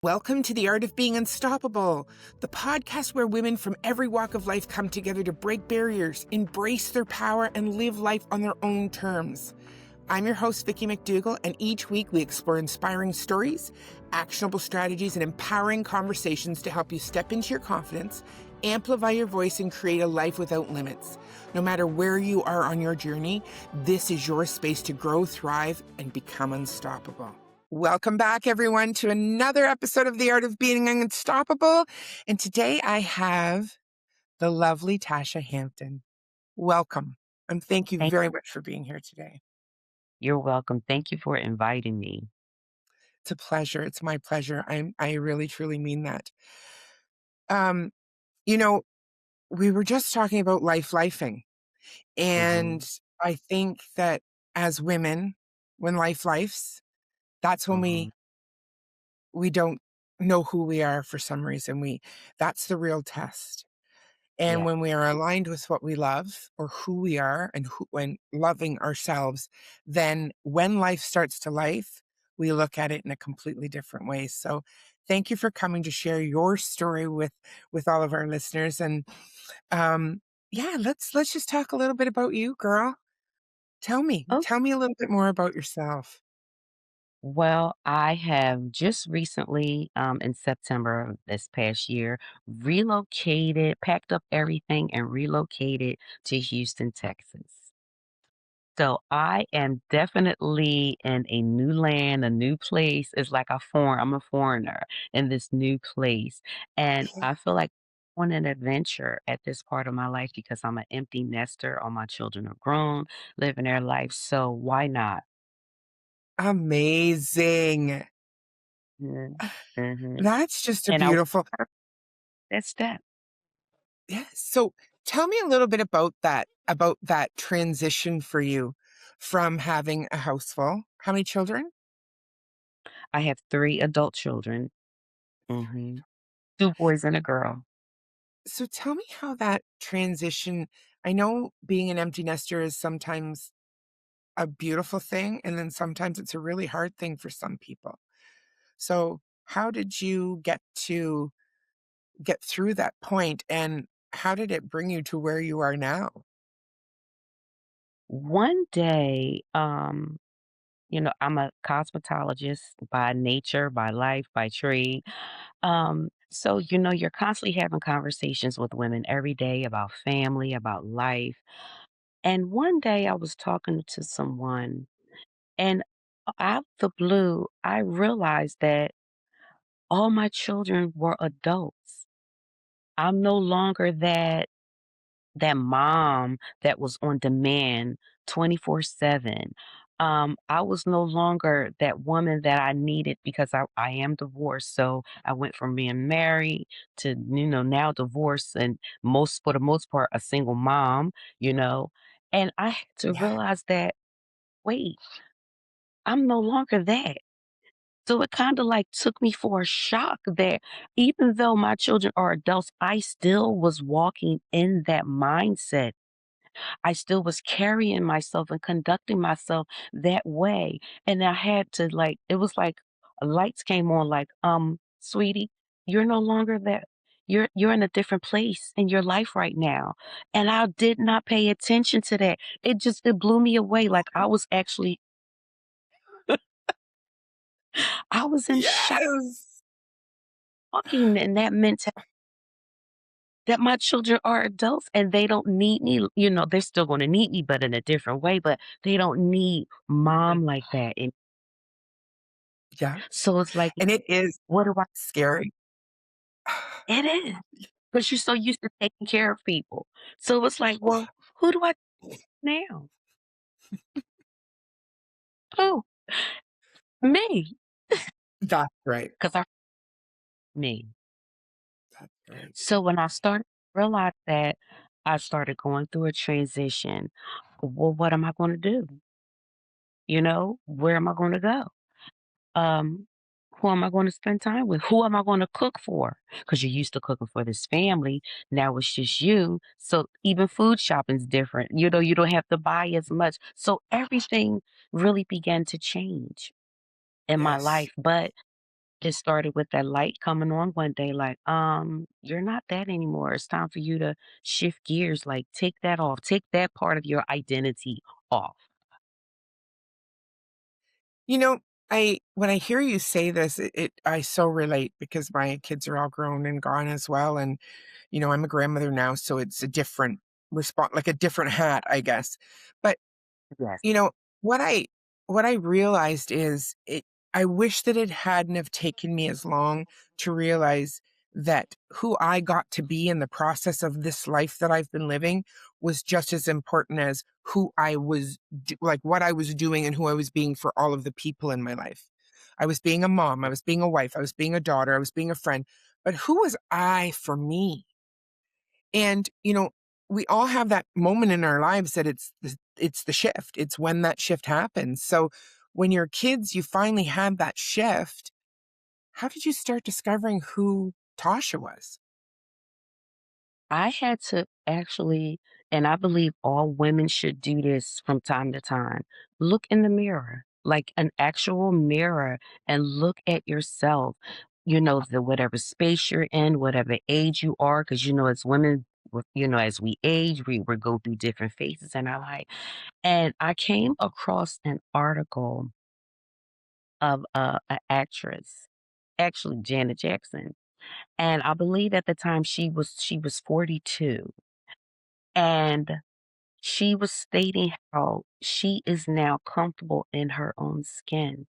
Welcome to the Art of Being Unstoppable, the podcast where women from every walk of life come together to break barriers, embrace their power, and live life on their own terms. I'm your host, Vicki McDougall, and each week we explore inspiring stories, actionable strategies, and empowering conversations to help you step into your confidence, amplify your voice, and create a life without limits. No matter where you are on your journey, this is your space to grow, thrive, and become unstoppable. Welcome back, everyone, to another episode of The Art of Being Unstoppable. And today I have the lovely Tahsha Hampton. Welcome. And thank you Thank very much for being here today. You're welcome. Thank you for inviting me. It's a pleasure. It's my pleasure. I really, truly mean that. Um, you know, we were just talking about lifing. Mhm, And I think that as women, when lifes, that's when mhm. we don't know who we are for some reason. That's the real test. And Yeah. when we are aligned with what we love or who we are and when loving ourselves, then when life starts to life, we look at it in a completely different way. So thank you for coming to share your story with all of our listeners. And yeah, let's just talk a little bit about you, girl. Oh, Tell me a little bit more about yourself. well, I have just recently, in September of this past year, relocated, packed up everything and relocated to Houston, Texas. So I am definitely in a new land, a new place. It's like I'm a foreigner in this new place. And I feel like on an adventure at this part of my life because I'm an empty nester. All my children are grown, living their life. So why not? Amazing. Mhm, mhm. That's just a And I beautiful. that step. Yeah. So tell me a little bit about that transition for you from having a house full. How many children? I have 3 adult children, 2 boys and a girl. So tell me how that transition, I know being an empty nester is sometimes a beautiful thing, and then sometimes it's a really hard thing for some people. So how did you get through that point, and how did it bring you to where you are now? One day, I'm a cosmetologist by nature, by life, by trade. So, you're constantly having conversations with women every day about family, about life. And one day I was talking to someone, and out of the blue, I realized that all my children were adults. I'm no longer that mom that was on demand 24/7. I was no longer that woman that I needed because I am divorced. So I went from being married to, now divorced and for the most part, a single mom, you know. And I had to Yeah. realize that, wait, I'm no longer that. So it kind of like took me for a shock that even though my children are adults, I still was walking in that mindset. I still was carrying myself and conducting myself that way. And I had to it was like lights came on like, sweetie, you're no longer that. You're in a different place in your life right now. And I did not pay attention to that. It blew me away. Like I was in shock Yes. talking in that mentality that my children are adults and they don't need me. They're still going to need me, but in a different way, but they don't need mom like that. And Yeah. so it's like, And it is what do I scary. it is, because you're so used to taking care of people. So it's like, well, who do I now? Who? Me. That's right. Because I me. That's right. So when I started to realize that, I started going through a transition. Well, what am I going to do? Where am I going to go? Um, who am I going to spend time with? Who am I going to cook for? Because you're used to cooking for this family. Now it's just you. So even food shopping's different. You don't have to buy as much. So everything really began to change in my Yes. life. But It started with that light coming on one day, like, you're not that anymore. It's time for you to shift gears. Like, take that off. Take that part of your identity off. You know, I when I hear you say this, I so relate because my kids are all grown and gone as well, and I'm a grandmother now, so it's a different response, like a different hat, I guess. But Yes. You know, what I realized is I wish that it hadn't have taken me as long to realize that who I got to be in the process of this life that I've been living was just as important as who I was like what I was doing and who I was being for all of the people in my life. I was being a mom, I was being a wife, I was being a daughter, I was being a friend, but who was I for me? And, we all have that moment in our lives that it's the shift. It's when that shift happens. So when you're kids, you finally had that shift. How did you start discovering who Tasha was? I had to actually, and I believe all women should do this from time to time, look in the mirror, like an actual mirror, and look at yourself. The whatever space you're in, whatever age you are, because as women, as we age, we go through different phases in our life. And I came across an article of a actress, actually Janet Jackson, and I believe at the time she was 42. And she was stating how she is now comfortable in her own skin.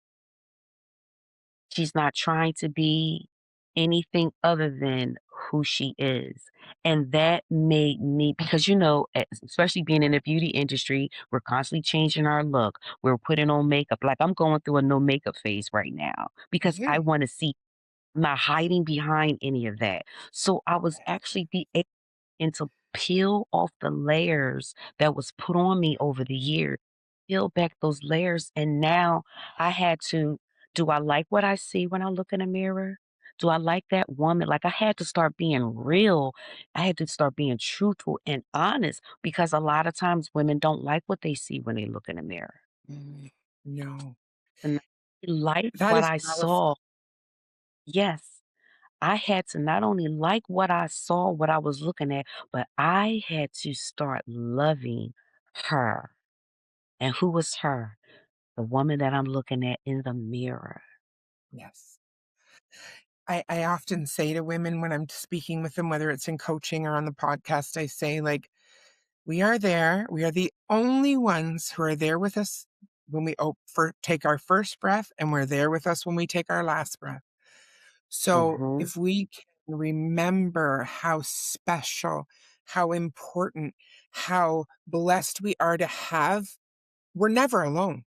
She's not trying to be anything other than who she is. And that made me, because, especially being in the beauty industry, we're constantly changing our look. We're putting on makeup. Like I'm going through a no makeup phase right now because I Mhm. want to see, I'm not hiding behind any of that. So I was actually be able to peel off the layers that was put on me over the years, peel back those layers. And now I had to, do I like what I see when I look in a mirror? Do I like that woman? Like I had to start being real. I had to start being truthful and honest because a lot of times women don't like what they see when they look in a mirror. No, And I like that what is I powerful. saw. Yes. I had to not only like what I saw, what I was looking at, but I had to start loving her. And who was her? The woman that I'm looking at in the mirror. Yes. I often say to women when I'm speaking with them, whether it's in coaching or on the podcast, I say, like, we are there. We are the only ones who are there with us when we take our first breath, and we're there with us when we take our last breath. So Mhm. if we can remember how special, how important, how blessed we are to have, we're never alone.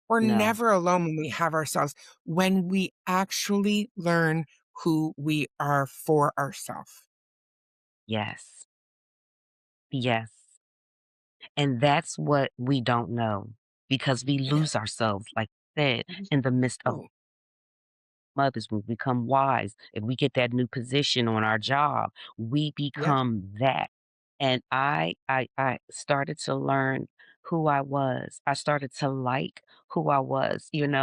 We're No. never alone when we have ourselves, when we actually learn who we are for ourselves. Yes. Yes. And that's what we don't know because we Yeah. lose ourselves, like I said, in the midst of Oh, mothers, we become wise. If we get that new position on our job, we yep. become that. And I started to learn who I was. I started to like who I was, and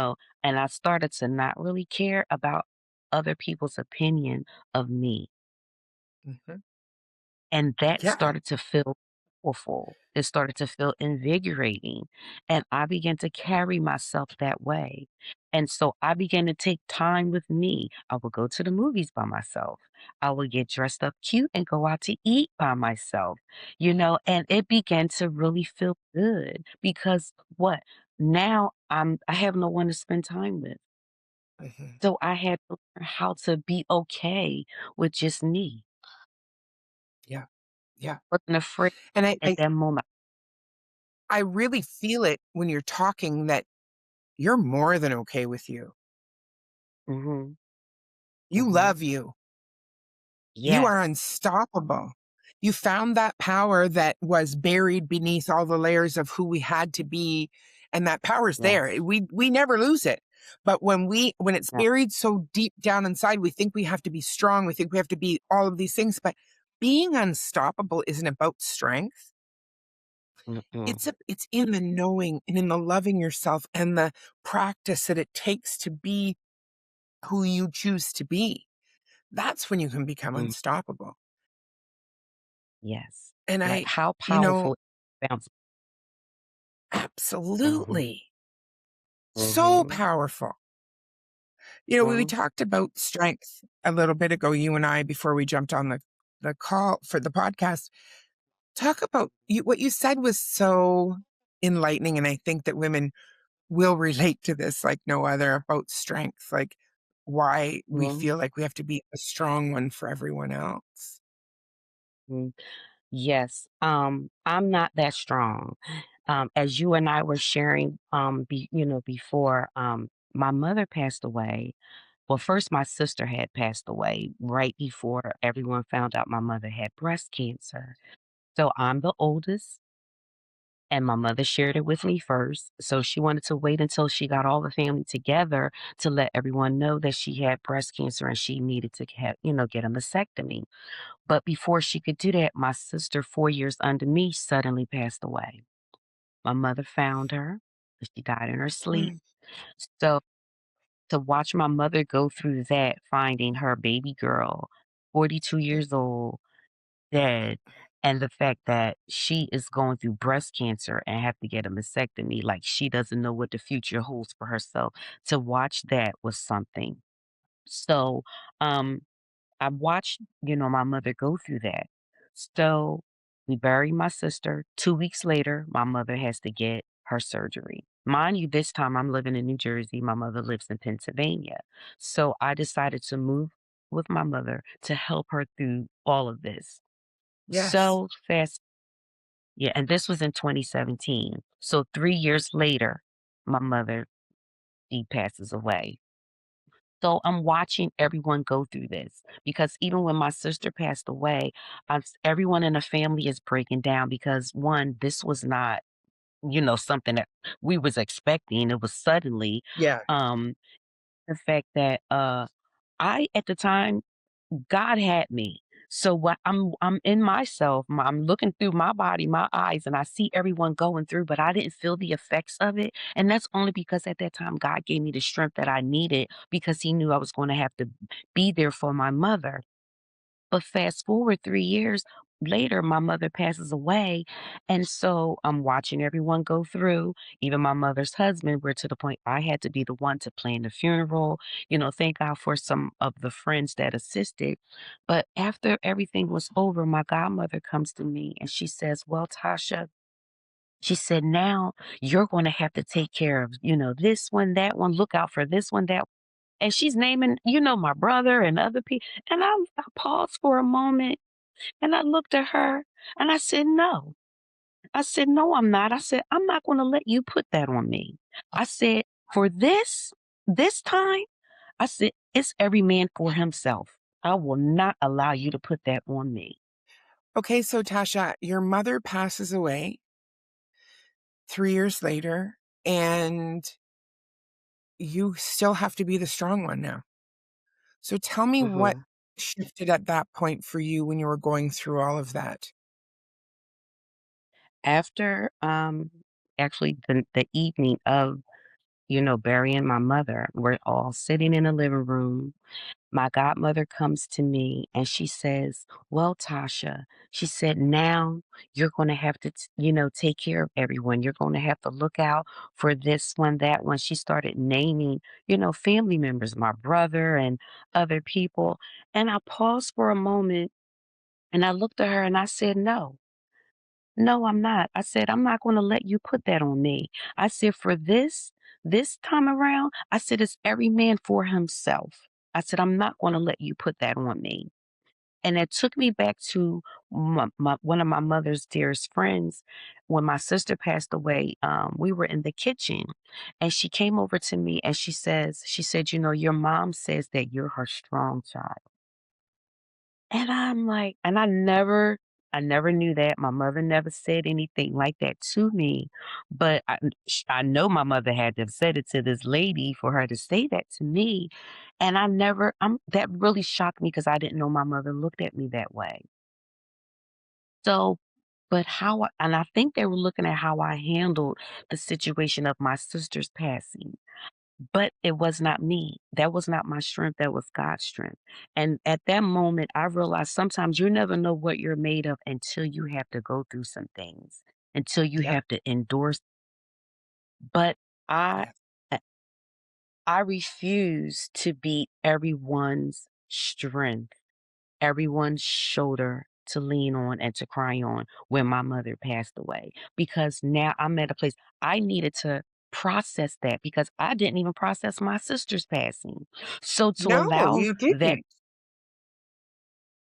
I started to not really care about other people's opinion of me. Mhm. And that Yeah. started to feel powerful. It started to feel invigorating. And I began to carry myself that way. And so I began to take time with me. I would go to the movies by myself. I would get dressed up cute and go out to eat by myself, and it began to really feel good because what? Now I have no one to spend time with. Mhm. So I had to learn how to be okay with just me. Yeah. Yeah. Wasn't afraid And I, at I, that moment. I really feel it when you're talking that you're more than okay with you. Mhm, You mhm. love you. You are Yes, unstoppable. You found that power that was buried beneath all the layers of who we had to be, and that power's there. yes. We never lose it. But when it's No, buried so deep down inside, we think we have to be strong. We think we have to be all of these things. But being unstoppable isn't about strength. mm-mm. It's in the knowing and in the loving yourself and the practice that it takes to be who you choose to be, that's when you can become Mm, unstoppable. yes. And Like, I, how you know, powerful bounce. Mhm, absolutely so mhm, powerful. We mhm, talked about strength a little bit ago, you and I, before we jumped on the call for the podcast. Talk about what you said was so enlightening. And I think that women will relate to this like no other about strength, like why we mhm, feel like we have to be a strong one for everyone else. mhm. Yes, I'm not that strong. As you and I were sharing, before, my mother passed away. Well, first, my sister had passed away right before everyone found out my mother had breast cancer. So I'm the oldest, and my mother shared it with me first. So she wanted to wait until she got all the family together to let everyone know that she had breast cancer and she needed to get a mastectomy. But before she could do that, my sister, 4 years under me, suddenly passed away. My mother found her. She died in her sleep. Mm. So to watch my mother go through that, finding her baby girl, 42 years old, dead, and the fact that she is going through breast cancer and have to get a mastectomy, like she doesn't know what the future holds for herself. To watch that was something. So, um, I watched, my mother go through that. So we buried my sister. 2 weeks later, my mother has to get her surgery. Mind you, this time I'm living in New Jersey. My mother lives in Pennsylvania. So I decided to move with my mother to help her through all of this. Yes. So fast. Yeah. And this was in 2017. So 3 years later, my mother, she passes away. So I'm watching everyone go through this because even when my sister passed away, everyone in the family is breaking down because one, this was not, something that we was expecting. It was suddenly. Yeah. Um, the fact that I at the time God had me. So what I'm in myself, I'm looking through my body, my eyes, and I see everyone going through, but I didn't feel the effects of it. And that's only because at that time God gave me the strength that I needed because he knew I was going to have to be there for my mother. But fast forward 3 years later, my mother passes away, and so I'm watching everyone go through, even my mother's husband, where to the point I had to be the one to plan the funeral, thank God for some of the friends that assisted. But after everything was over, my godmother comes to me and she says, "Well, Tasha," she said, "now you're going to have to take care of, this one, that one, look out for this one, that," and she's naming, my brother and other people. And I paused for a moment and I looked at her and I said, "No." I said, "No, I'm not." I said, "I'm not going to let you put that on me." I said, "For this time," I said, "it's every man for himself. I will not allow you to put that on me." Okay, so Tasha, your mother passes away 3 years later, and you still have to be the strong one now. So tell me what Mhm. shifted at that point for you when you were going through all of that. After actually the evening of, burying my mother, we're all sitting in the living room. My godmother comes to me and she says, "Well, Tasha," she said, "now you're going to have to, take care of everyone. You're going to have to look out for this one, that one." She started naming, family members, my brother and other people. And I paused for a moment and I looked at her and I said, "No, no, I'm not." I said, "I'm not going to let you put that on me." I said, "For this time around," I said, "it's every man for himself." I said, "I'm not going to let you put that on me." And it took me back to one of my mother's dearest friends. When my sister passed away, we were in the kitchen and she came over to me and she said, "Your mom says that you're her strong child." And I'm like, and I never knew that. My mother never said anything like that to me, but I know my mother had to have said it to this lady for her to say that to me. And that really shocked me because I didn't know my mother looked at me that way. So, but and I think they were looking at how I handled the situation of my sister's passing. but it was not me. That was not my strength, that was God's strength. And at that moment, I realized sometimes you never know what you're made of until you have to go through some things, until you Yep. have to endure. But I Yes. uh, I refuse to be everyone's strength, everyone's shoulder to lean on and to cry on when my mother passed away, because now I'm at a place I needed to process that because I didn't even process my sister's passing. So to No, allow you that, didn't.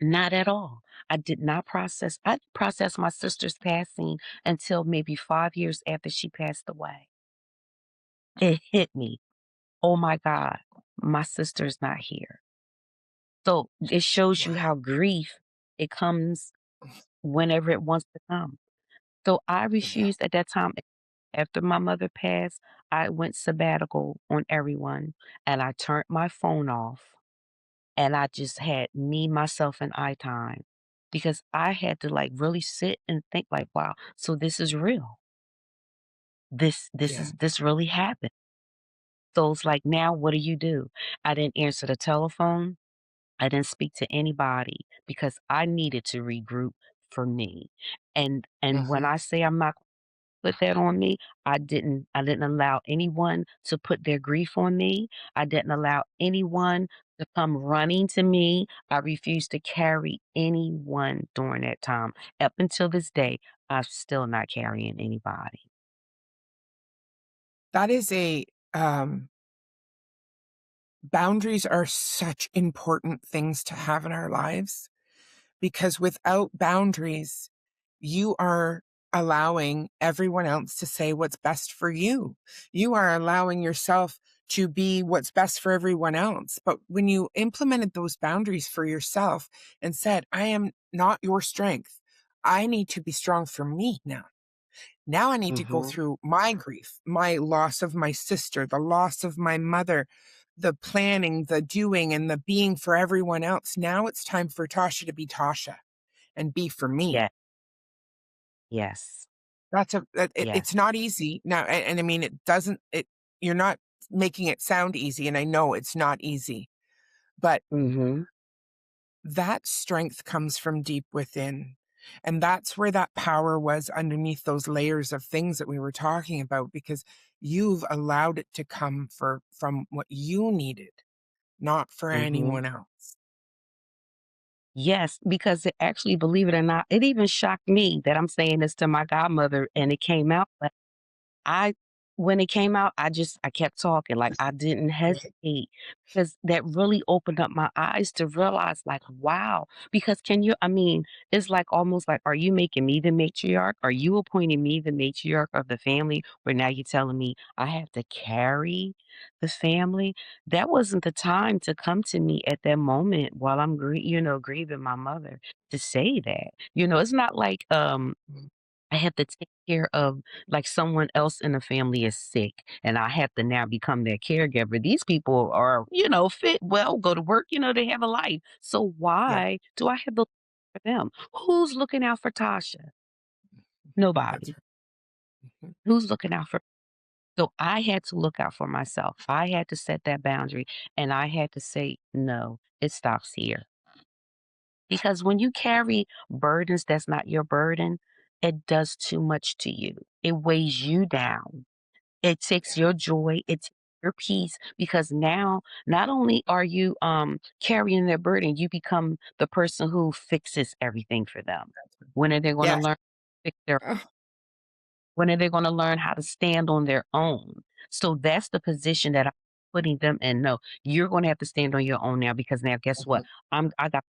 not at all. I didn't process my sister's passing until maybe 5 years after she passed away. It hit me. Oh my God, my sister's not here. So it shows you Wow. how grief, it comes whenever it wants to come. So I Yeah. refused at that time. After my mother passed, I went sabbatical on everyone and I turned my phone off and I just had me, myself, and I time because I had to like really sit and think like, wow, so this is real. Yeah. This really happened. So it's like now what do you do? I didn't answer the telephone. I didn't speak to anybody because I needed to regroup for me. And when Mhm. I say I'm not put that on me, I didn't allow anyone to put their grief on me. I didn't allow anyone to come running to me. I refused to carry anyone during that time. Up until this day, I'm still not carrying anybody. That is a, um boundaries are such important things to have in our lives because without boundaries, you are allowing everyone else to say what's best for you. You are allowing yourself to be what's best for everyone else. But when you implemented those boundaries for yourself and said, I am not your strength, I need to be strong for me now. Now I need to go Mhm. through my grief, my loss of my sister, the loss of my mother, the planning, the doing, and the being for everyone else. Now it's time for Tasha to be Tasha and be for me. Yeah. Yes. It's Yes. not easy now, and I mean it doesn't. You're not making it sound easy, and I know it's not easy, but Mhm. that strength comes from deep within. And that's where that power was underneath those layers of things that we were talking about, because you've allowed it to come from what you needed, not for Mhm. anyone else. Yes, because it actually, believe it or not, it even shocked me that I'm saying this to my godmother and it came out, but I when it came out, I kept talking, like, I didn't Right. hesitate because that really opened up my eyes to realize, like, wow, because I mean, it's like almost like, are you making me the matriarch? Are you appointing me the matriarch of the family where now you're telling me I have to carry the family? That wasn't the time to come to me at that moment while I'm grieving my mother to say that. It's not like, Mm. I have to take care of like someone else in the family is sick and I have to now become their caregiver. These people are, fit well, go to work, they have a life. So Yeah, why do I have to look for them? Who's looking out for Tasha? that's Nobody. right. Mhm. Who's looking out for? So I had to look out for myself. I had to set that boundary and I had to say, no, it stops here. Because when you carry burdens that's not your burden, it does too much to you. It weighs you down. It takes Yeah, your joy, it takes your peace because now not only are you carrying their burden, you become the person who fixes everything for them. that's right. When are they going to Yes. learn fix their Ugh, when are they going to learn how to stand on their own? So that's the position that I'm putting them in. No, you're going to have to stand on your own now because now guess what? mhm. I got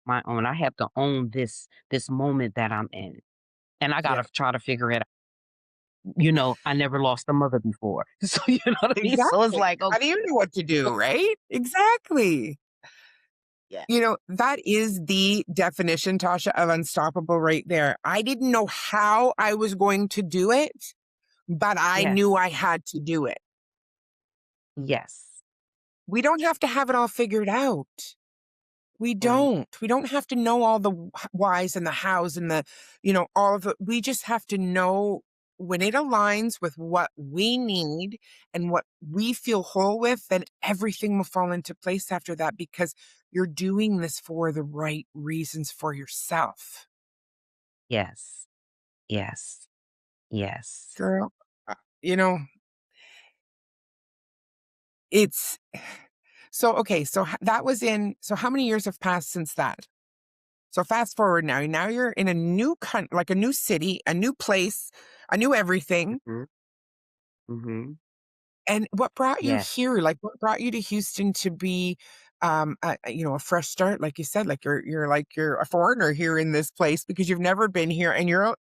my own. I have to own this moment that I'm in. And I got to Yeah, try to figure it out. I never lost a mother before. So you know what I mean? So it's exactly. like, How do you know what to do, right? Exactly. yeah. That is the definition, Tasha, of unstoppable right there. I didn't know how I was going to do it, but I knew Yes. I had to do it. Yes. We don't have to have it all figured out. We Right. don't. We don't have to know all the whys and the hows and all of the, we just have to know. when it aligns with what we need and what we feel whole with, then everything will fall into place after that because you're doing this for the right reasons for yourself. Yes. Yes. Yes. Girl, you know, it's so okay. So that was so how many years have passed since that? So fast forward now. Now you're in a new country, like a new city, a new place, a new everything. Mhm. Mhm. And what brought you Yeah. here? Like, what brought you to Houston to be, a fresh start? Like you said, like you're a foreigner here in this place because you've never been here, and you're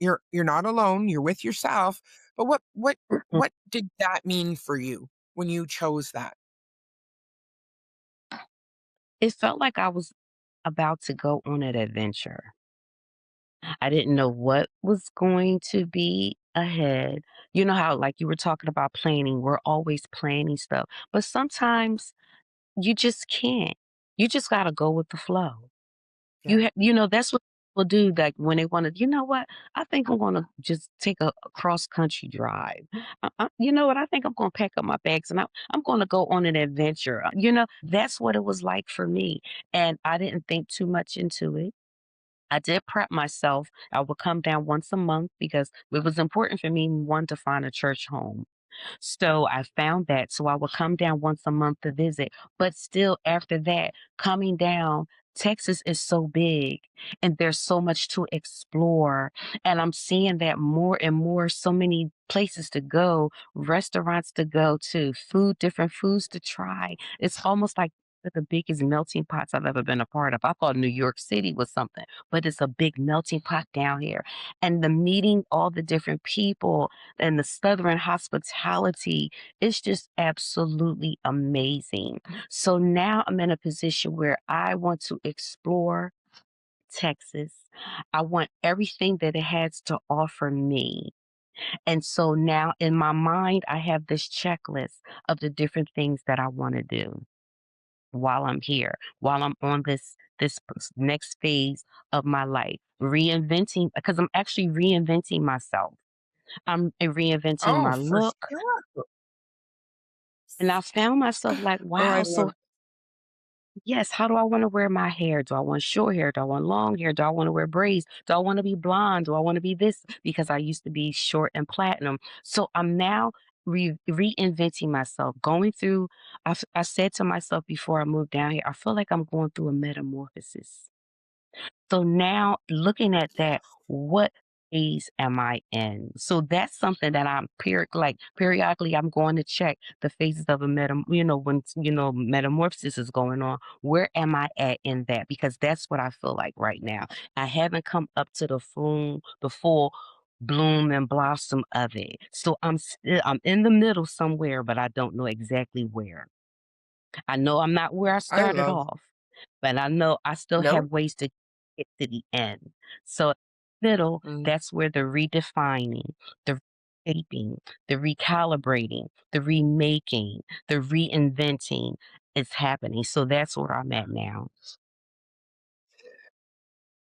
not alone. You're with yourself. But what did that mean for you when you chose that? It felt like I was about to go on an adventure. I didn't know what was going to be ahead. You know how, like you were talking about planning, we're always planning stuff, but sometimes you just can't. You just got to go with the flow. Yeah, That's what people do. Like when they want to, you know what? I think I'm going to just take a cross country drive. You know what? I think I'm going to pack up my bags and I'm going to go on an adventure. That's what it was like for me. And I didn't think too much into it. I did prep myself. I would come down once a month because it was important for me, one, to find a church home. So I found that. So I would come down once a month to visit. But still, after that, coming down, Texas is so big and there's so much to explore. And I'm seeing that more and more, so many places to go, restaurants to go to, different foods to try. It's almost like the biggest melting pots I've ever been a part of. I thought New York City was something, but it's a big melting pot down here. And the meeting all the different people and the Southern hospitality is just absolutely amazing. So now I'm in a position where I want to explore Texas. I want everything that it has to offer me. And so now in my mind, I have this checklist of the different things that I want to do while I'm here, while I'm on this next phase of my life, reinventing because I'm actually reinventing myself. I'm reinventing oh, my for look, sure. and I found myself like, Oh, I wow, love. so yes, how do I want to wear my hair? Do I want short hair? Do I want long hair? Do I want to wear braids? Do I want to be blonde? Do I want to be this? Because I used to be short and platinum. So I'm now reinventing myself, going through. I said to myself before I moved down here, I feel like I'm going through a metamorphosis. So now looking at that, what phase am I in? So that's something that I'm periodically I'm going to check the phases of a when metamorphosis is going on. Where am I at in that? Because that's what I feel like right now. I haven't come up to the full bloom and blossom of it. So I'm in the middle somewhere, but I don't know exactly where. I know I'm not where I I started love. off, but I know I still No. have ways to get to the end. So middle, Mm. that's where the redefining, the shaping, the recalibrating, the remaking, the reinventing is happening. So that's where I'm at now.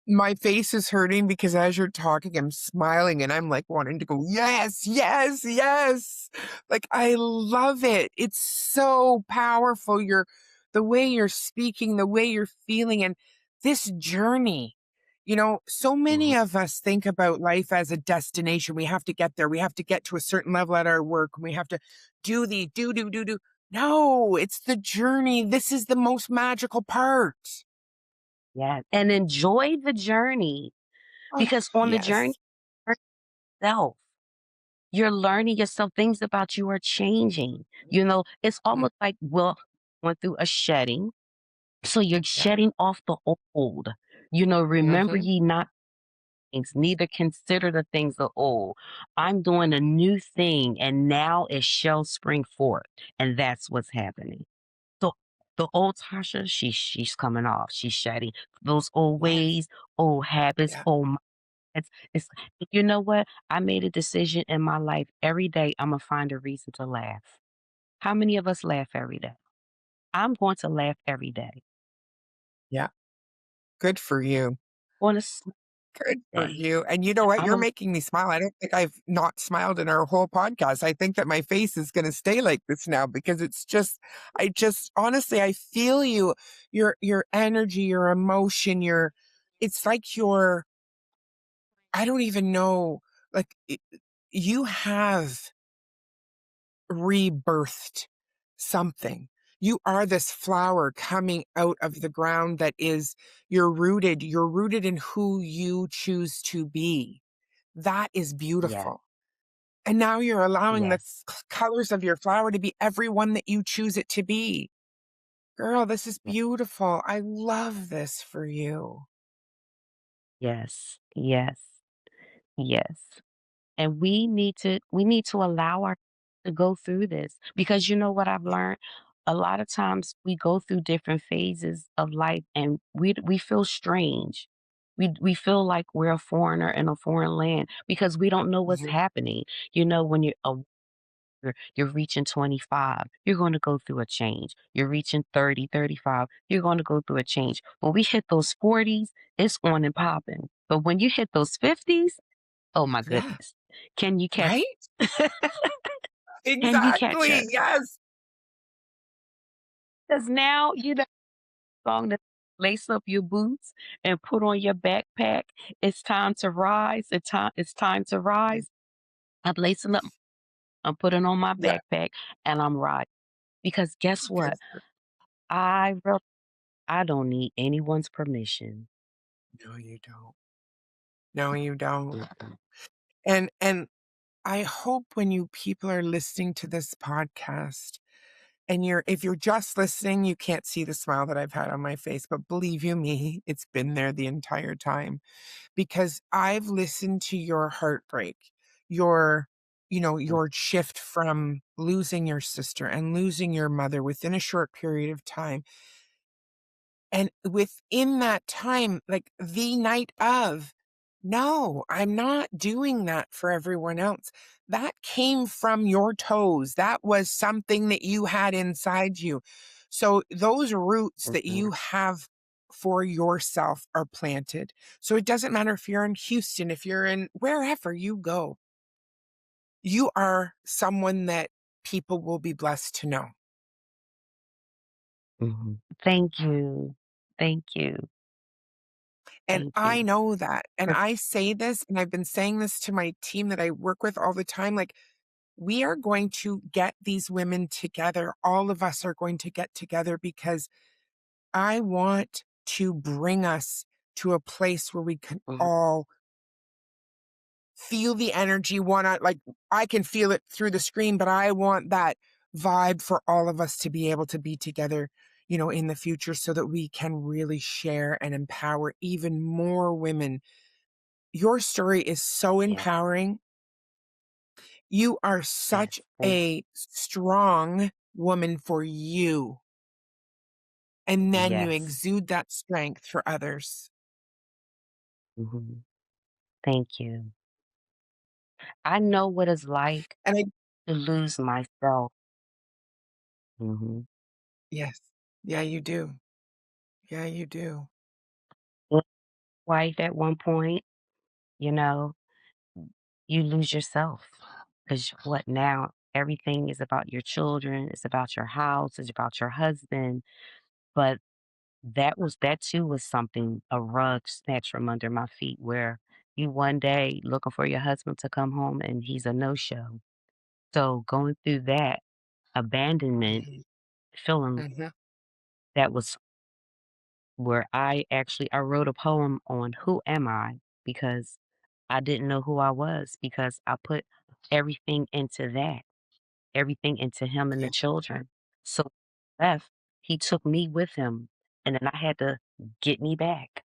My face is hurting because as you're talking, I'm smiling and I'm like wanting to go, yes, yes, yes. Like I love it. It's so powerful. The way you're speaking, the way you're feeling, and this journey. So Mhm. many of us think about life as a destination. We have to get there. We have to get to a certain level at our work. We have to do. No, it's the journey. This is the most magical part. Yeah. And enjoy the journey Oh, because on the journey, yes. yourself. You're learning yourself, things about you are changing. It's Yeah. almost like, well, went through a shedding. So you're Yeah. shedding off the old. Remember Mhm. ye not things, neither consider the things of old. I'm doing a new thing, and now it shall spring forth. And that's what's happening. So the old Tasha, she's coming off. She's shedding those old Yes. ways, old habits, Yeah. old it's you know what? I made a decision in my life every day Imma find a reason to laugh. How many of us laugh every day? I'm going to laugh every day. Yeah. Good for you. Gonna Good for Hey, you, and you know what? I'm You're a making me smile. I don't think I've not smiled in our whole podcast. I think that my face is gonna stay like this now because it's just I just honestly, I feel you. Your energy, your emotion, your it's like you're I don't even know, like, you have rebirthed something. You are this flower coming out of the ground that is you're rooted in who you choose to be. That is yes, beautiful. And now you're allowing the yes, colors of your flower to be everyone that you choose it to be. Girl, this is ye beautiful. I love this for you. yes, yes, yes. And we need to allow our to go through this because you know what I've learned? A lot of times we go through different phases of life and we feel strange. We feel like we're a foreigner in a foreign land because we don't know what's Mhm. happening. You know, when you're reaching 25, you're going to go through a change. You're reaching 30, 35, you're going to go through a change. When we hit those 40s, it's on and popping. But when you hit those 50s, oh my Yeah, goodness. Can you catch right? can you catch Exactly. us? Yes. Because now you know long to lace up your boots and put on your backpack. It's time to rise. It's time to rise. I'm lacing up, I'm putting on my Yeah. backpack and I'm riding. Because guess Good what? for I real I don't need anyone's permission. No, you don't. No, you don't. Mm-mm. And I hope when you people are listening to this podcast and you're if you're just listening, you can't see the smile that I've had on my face, but believe you me, it's been there the entire time because I've listened to your heartbreak, your your shift from losing your sister and losing your mother within a short period of time. And within that time, like the night of, no, I'm not doing that for everyone else. That came from your toes. That was something that you had inside you. So those roots that Mhm. you have for yourself are planted. So it doesn't matter if you're in Houston, if you're in wherever you go, you are someone that people will be blessed to know. Mhm. Thank you. Thank you. And Thank you. I know that, and 'Cause I say this, and I've been saying this to my team that I work with all the time, like, we are going to get these women together. All of us are going to get together because I want to bring us to a place where we can mhm. all feel the energy, wanna like, I can feel it through the screen, but I want that vibe for all of us to be able to be together, in the future so that we can really share and empower even more women. Your story is so Yeah. empowering. You are Yes. such Thank a strong woman for you, and then you yes. exude that strength for others. Mhm. Thank you. I know what it's like And I to lose myself. Mhm. yes. Yeah, you do. Yeah, you do. Well, wife at one point, you know, you lose yourself. Because what now? Everything is about your children, it's about your house, it's about your husband. But that too was something, a rug snatched from under my feet where you one day looking for your husband to come home and he's a no-show. So going through that abandonment Mhm, feeling, mhm. that was where I wrote a poem on who am I because I didn't know who I was because I put everything into that, everything into him and the Yeah. children. So left, he took me with him and then I had to get me back.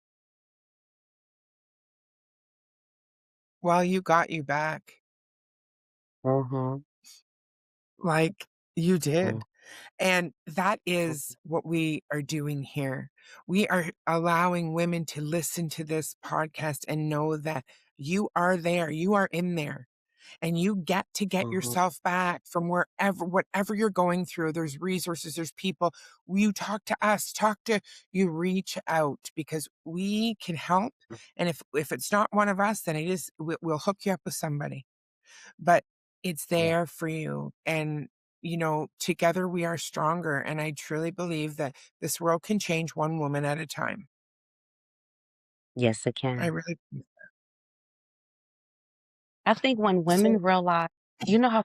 Well, you got you back. Mhm. Like, you Mm, did. And that mhm. is what we are doing here. We are allowing women to listen to this podcast and know that you are there, you are in there. and you get to get Mhm. yourself back from whatever you're going through. There's resources, there's people. You talk to us, you reach out because we can help. And if it's not one of us, then we'll hook you up with somebody. But it's Yeah. there for you. And, together we are stronger. And I truly believe that this world can change one woman at a time. Yes, it I can. really, I think when women so, realize, how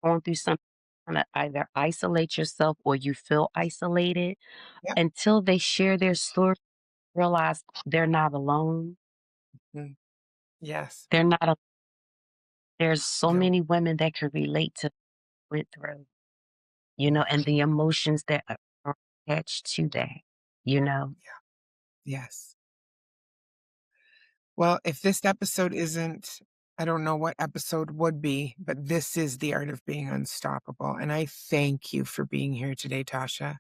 going through something, kinda either isolate yourself or you feel isolated, yeah. until they share their story, realize they're not alone. Mm, yes. They're not a There's so No. many women that can relate to went through, and the emotions that are attached to that, you know? Yes. Well, if this episode isn't, I don't know what episode would be, but this is the art of being unstoppable. And I thank you for being here today, Tasha.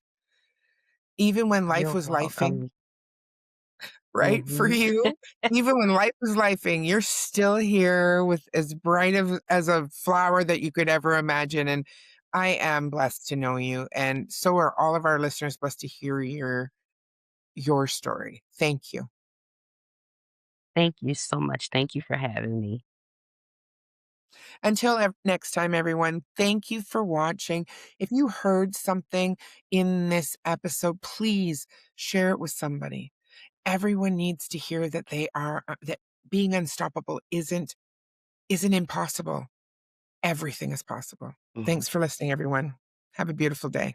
Even when life You're was lifing, welcome. right? For Mhm. you, even when life was lifing, you're still here with as bright of as a flower that you could ever imagine. And I am blessed to know you. And so are all of our listeners blessed to hear your story. Thank you. Thank you so much. Thank you for having me. Until next time, everyone, thank you for watching. If you heard something in this episode, please share it with somebody. Everyone needs to hear that that being unstoppable isn't impossible. Everything is possible. Mhm. Thanks for listening, everyone. Have a beautiful day.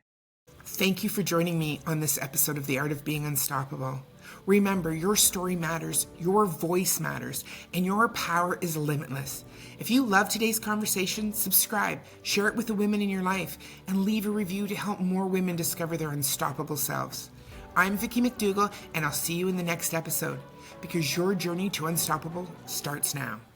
Thank you for joining me on this episode of The Art of Being Unstoppable. Remember, your story matters, your voice matters, and your power is limitless. If you love today's conversation, subscribe, share it with the women in your life, and leave a review to help more women discover their unstoppable selves. I'm Vicki McDougall, and I'll see you in the next episode, because your journey to unstoppable starts now.